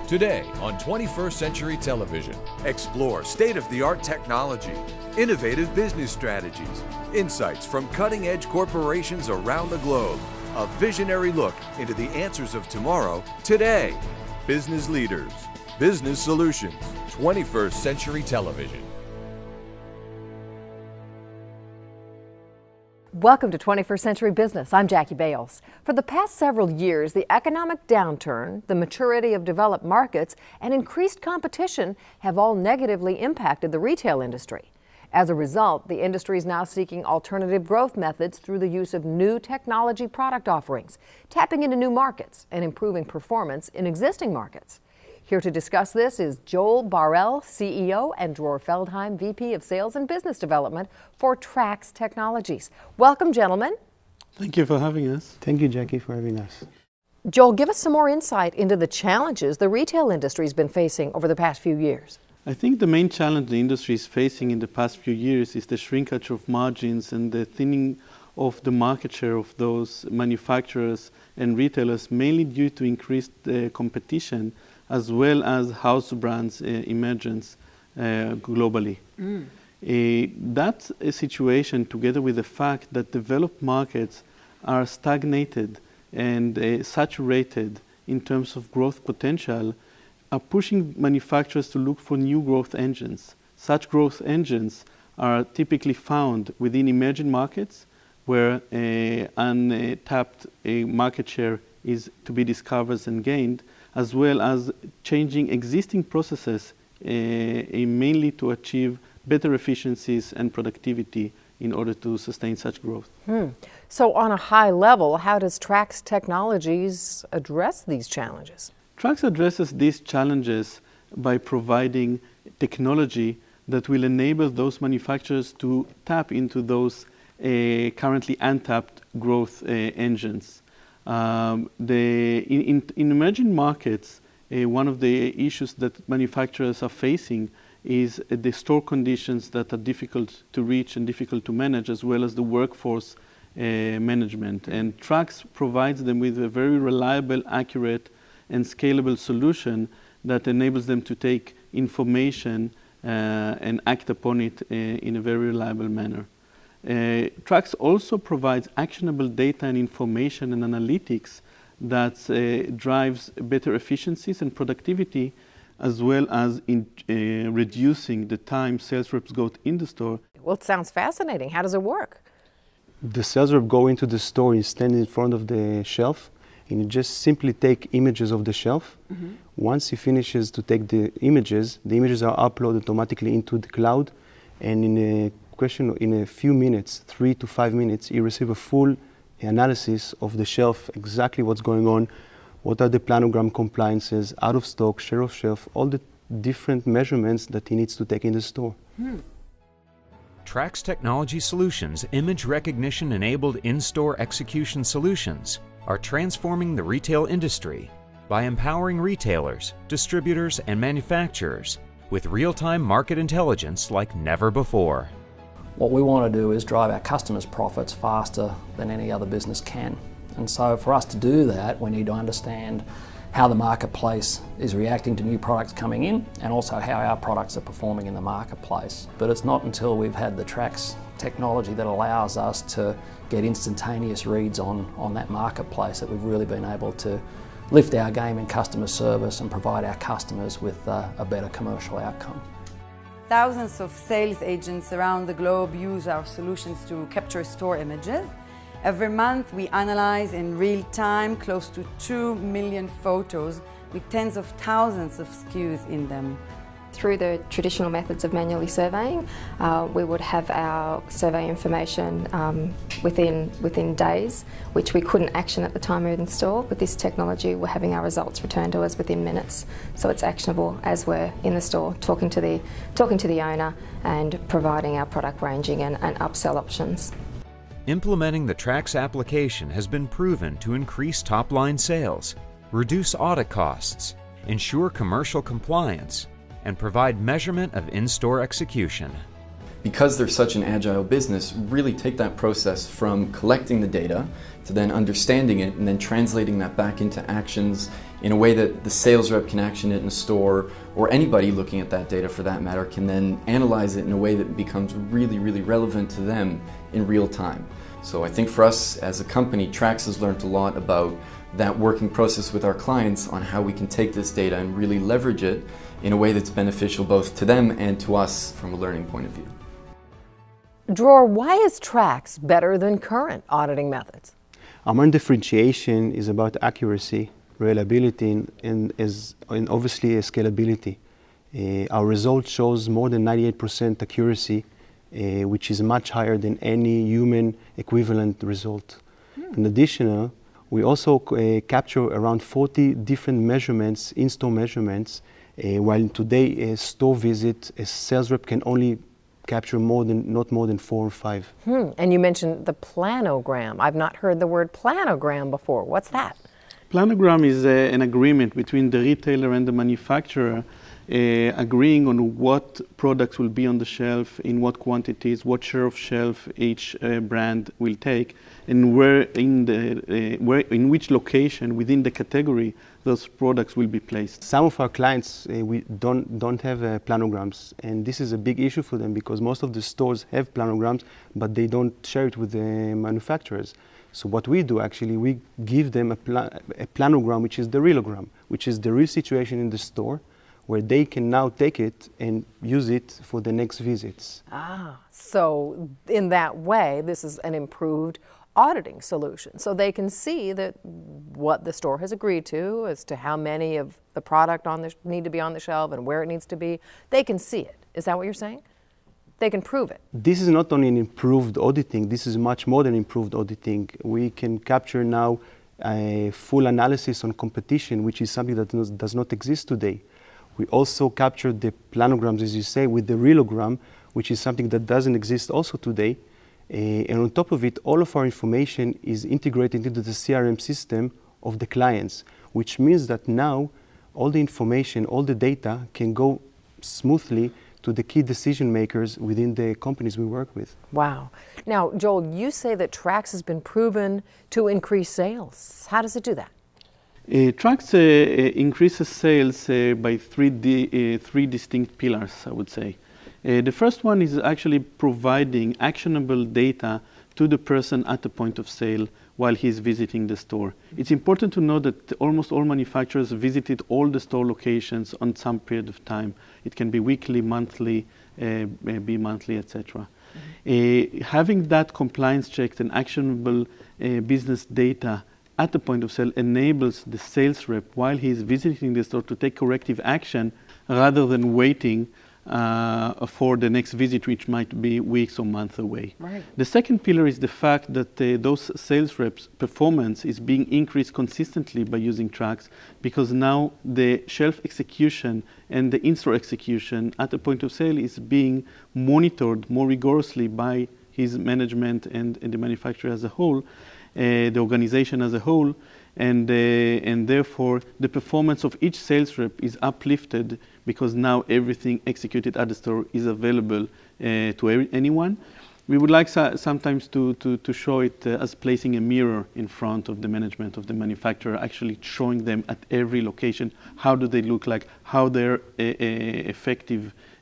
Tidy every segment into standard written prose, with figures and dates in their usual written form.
Today on 21st Century Television. Explore state-of-the-art technology, innovative business strategies, insights from cutting-edge corporations around the globe. A visionary look into the answers of tomorrow, today. Business leaders, business solutions. 21st Century Television. Welcome to 21st Century Business. I'm Jackie Bales. For the past several years, the economic downturn, the maturity of developed markets, and increased competition have all negatively impacted the retail industry. As a result, the industry is now seeking alternative growth methods through the use of new technology product offerings, tapping into new markets and improving performance in existing markets. Here to discuss this is Joel Barrell, CEO, and Dror Feldheim, VP of Sales and Business Development for Trax Technologies. Welcome, gentlemen. Thank you for having us. Thank you, Jackie, for having us. Joel, give us some more insight into the challenges the retail industry has been facing over the past few years. I think the main challenge the industry is facing in the past few years is the shrinkage of margins and the thinning of the market share of those manufacturers and retailers, mainly due to increased competition as well as house brands emergence globally. That's a situation, together with the fact that developed markets are stagnated and saturated in terms of growth potential, are pushing manufacturers to look for new growth engines. Such growth engines are typically found within emerging markets, where untapped market share is to be discovered and gained, as well as changing existing processes mainly to achieve better efficiencies and productivity in order to sustain such growth. So on a high level, how does Trax Technologies address these challenges? Trax addresses these challenges by providing technology that will enable those manufacturers to tap into those currently untapped growth engines. In emerging markets, one of the issues that manufacturers are facing is the store conditions that are difficult to reach and difficult to manage, as well as the workforce management. And Trax provides them with a very reliable, accurate, and scalable solution that enables them to take information and act upon it in a very reliable manner. Trax also provides actionable data and information and analytics that drives better efficiencies and productivity, as well as in reducing the time sales reps go in the store. Well, it sounds fascinating. How does it work? The sales rep go into the store and stand in front of the shelf, and you just simply take images of the shelf. Once he finishes to take the images are uploaded automatically into the cloud, and in a few minutes, 3 to 5 minutes, you receive a full analysis of the shelf, exactly what's going on, what are the planogram compliances, out of stock, share of shelf, all the different measurements that he needs to take in the store. Trax Technology Solutions' image recognition-enabled in-store execution solutions are transforming the retail industry by empowering retailers, distributors, and manufacturers with real-time market intelligence like never before. What we want to do is drive our customers' profits faster than any other business can. And so for us to do that, we need to understand how the marketplace is reacting to new products coming in, and also how our products are performing in the marketplace. But it's not until we've had the Trax technology that allows us to get instantaneous reads on that marketplace that we've really been able to lift our game in customer service and provide our customers with a better commercial outcome. Thousands of sales agents around the globe use our solutions to capture store images. Every month we analyze in real time close to 2 million photos with tens of thousands of SKUs in them. Through the traditional methods of manually surveying, we would have our survey information within days, which we couldn't action at the time we were in store. With this technology, we're having our results returned to us within minutes, so it's actionable as we're in the store, talking to the owner and providing our product ranging and upsell options. Implementing the Trax application has been proven to increase top-line sales, reduce audit costs, ensure commercial compliance, and provide measurement of in-store execution. because they're such an agile business, really take that process from collecting the data to then understanding it and then translating that back into actions in a way that the sales rep can action it in a store, or anybody looking at that data for that matter can then analyze it in a way that becomes really, really relevant to them in real time. So I think for us as a company, Trax has learned a lot about that working process with our clients on how we can take this data and really leverage it in a way that's beneficial both to them and to us from a learning point of view. Dror, why is Trax better than current auditing methods? Our main differentiation is about accuracy, reliability, and obviously scalability. Our result shows more than 98% accuracy, which is much higher than any human equivalent result. In addition, we also capture around 40 different measurements, in-store measurements, while today a store visit, a sales rep can only capture not more than 4 or 5. And you mentioned the planogram. I've not heard the word planogram before. What's that? Planogram is an agreement between the retailer and the manufacturer, agreeing on what products will be on the shelf, in what quantities, what share of shelf each brand will take, and where in which location within the category those products will be placed. Some of our clients we don't have planograms, and this is a big issue for them because most of the stores have planograms, but they don't share it with the manufacturers. So what we do actually, we give them a planogram, which is the realogram, which is the real situation in the store, where they can now take it and use it for the next visits. So in that way, this is an improved auditing solution. So they can see that what the store has agreed to as to how many of the product need to be on the shelf and where it needs to be. They can see it. Is that what you're saying? They can prove it. This is not only an improved auditing, this is much more than improved auditing. We can capture now a full analysis on competition, which is something that does not exist today. We also capture the planograms, as you say, with the realogram, which is something that doesn't exist also today. And on top of it, all of our information is integrated into the CRM system of the clients, which means that now all the information, all the data can go smoothly to the key decision makers within the companies we work with. Wow. Now, Joel, you say that Trax has been proven to increase sales. How does it do that? Trax increases sales by three distinct pillars, I would say. The first one is actually providing actionable data to the person at the point of sale while he's visiting the store. It's important to know that almost all manufacturers visited all the store locations on some period of time. It can be weekly, monthly, bi-monthly, etc. Having that compliance checked and actionable business data at the point of sale enables the sales rep while he's visiting the store to take corrective action rather than waiting for the next visit, which might be weeks or months away. Right. The second pillar is the fact that those sales reps' performance is being increased consistently by using Trax, because now the shelf execution and the in-store execution at the point of sale is being monitored more rigorously by his management and the manufacturer as a whole, the organization as a whole, and therefore the performance of each sales rep is uplifted because now everything executed at the store is available to anyone. We would like sometimes to show it as placing a mirror in front of the management of the manufacturer, actually showing them at every location how do they look like, how their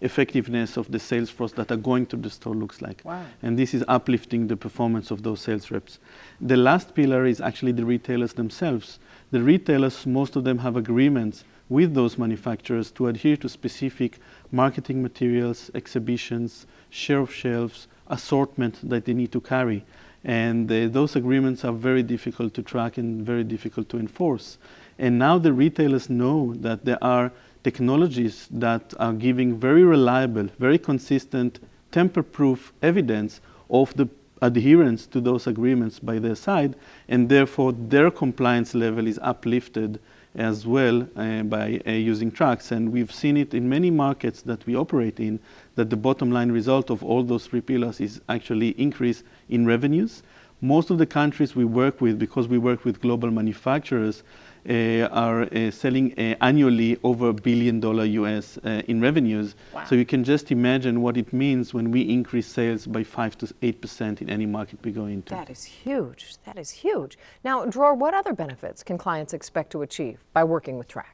effectiveness of the sales force that are going to the store looks like. Wow. And this is uplifting the performance of those sales reps. The last pillar is actually the retailers themselves. The retailers, most of them have agreements with those manufacturers to adhere to specific marketing materials, exhibitions, share of shelves, assortment that they need to carry. And those agreements are very difficult to track and very difficult to enforce. And now the retailers know that there are technologies that are giving very reliable, very consistent, tamper-proof evidence of the adherence to those agreements by their side, and therefore their compliance level is uplifted as well by using Trax. And we've seen it in many markets that we operate in, that the bottom line result of all those three pillars is actually increase in revenues. Most of the countries we work with, because we work with global manufacturers, are selling annually over $1 billion US in revenues. Wow. So you can just imagine what it means when we increase sales by 5 to 8% in any market we go into. That is huge. That is huge. Now, Dror, what other benefits can clients expect to achieve by working with Trax?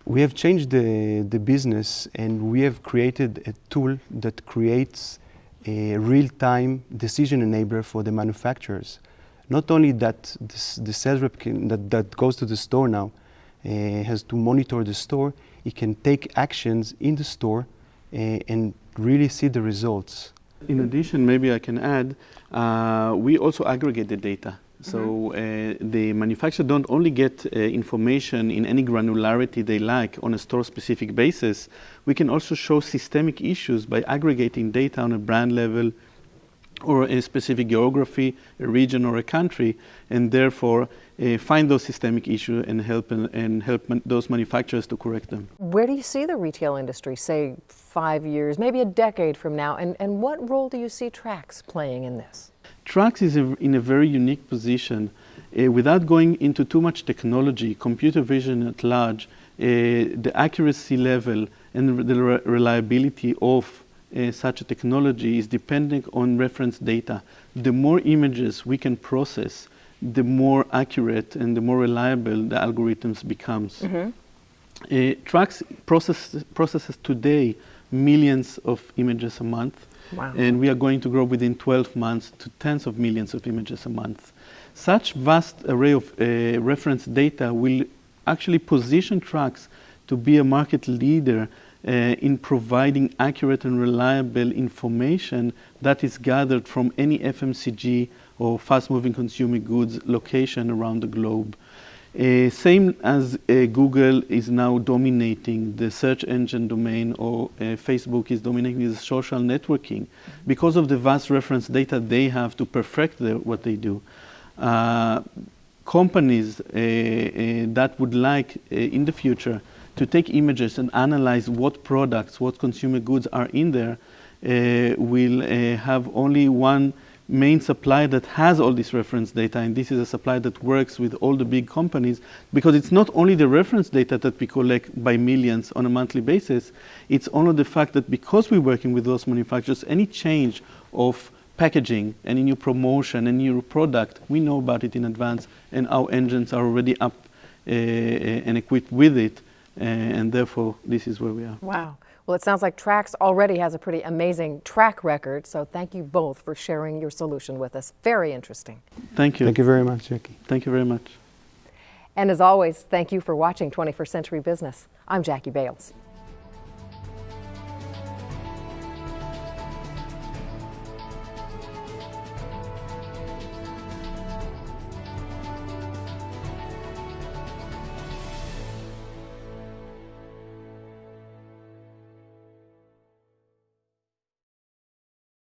We have changed the business, and we have created a tool that creates a real-time decision enabler for the manufacturers. Not only that the sales rep that goes to the store now has to monitor the store, he can take actions in the store and really see the results. In addition, maybe I can add, we also aggregate the data. So the manufacturer don't only get information in any granularity they like on a store-specific basis. We can also show systemic issues by aggregating data on a brand level or a specific geography, a region or a country, and therefore find those systemic issues and help those manufacturers to correct them. Where do you see the retail industry, say 5 years, maybe a decade from now, and what role do you see Trax playing in this? Trax is in a very unique position. Without going into too much technology, computer vision at large, the accuracy level and the reliability of such a technology is dependent on reference data. The more images we can process, the more accurate and the more reliable the algorithms becomes. Trax processes today millions of images a month. Wow. And we are going to grow within 12 months to tens of millions of images a month. Such vast array of reference data will actually position Trax to be a market leader in providing accurate and reliable information that is gathered from any FMCG or fast-moving consumer goods location around the globe. Same as Google is now dominating the search engine domain, or Facebook is dominating the social networking, because of the vast reference data they have to perfect what they do. Companies that would like in the future to take images and analyze what products, what consumer goods are in there, will have only one main supplier that has all this reference data, and this is a supplier that works with all the big companies, because it's not only the reference data that we collect by millions on a monthly basis, it's only the fact that because we're working with those manufacturers, any change of packaging, any new promotion, any new product, we know about it in advance, and our engines are already up and equipped with it, and therefore this is where we are. Wow. Well, it sounds like Trax already has a pretty amazing track record, so thank you both for sharing your solution with us. Very interesting. Thank you. Thank you very much, Jackie. Thank you very much. And as always, thank you for watching 21st Century Business. I'm Jackie Bales.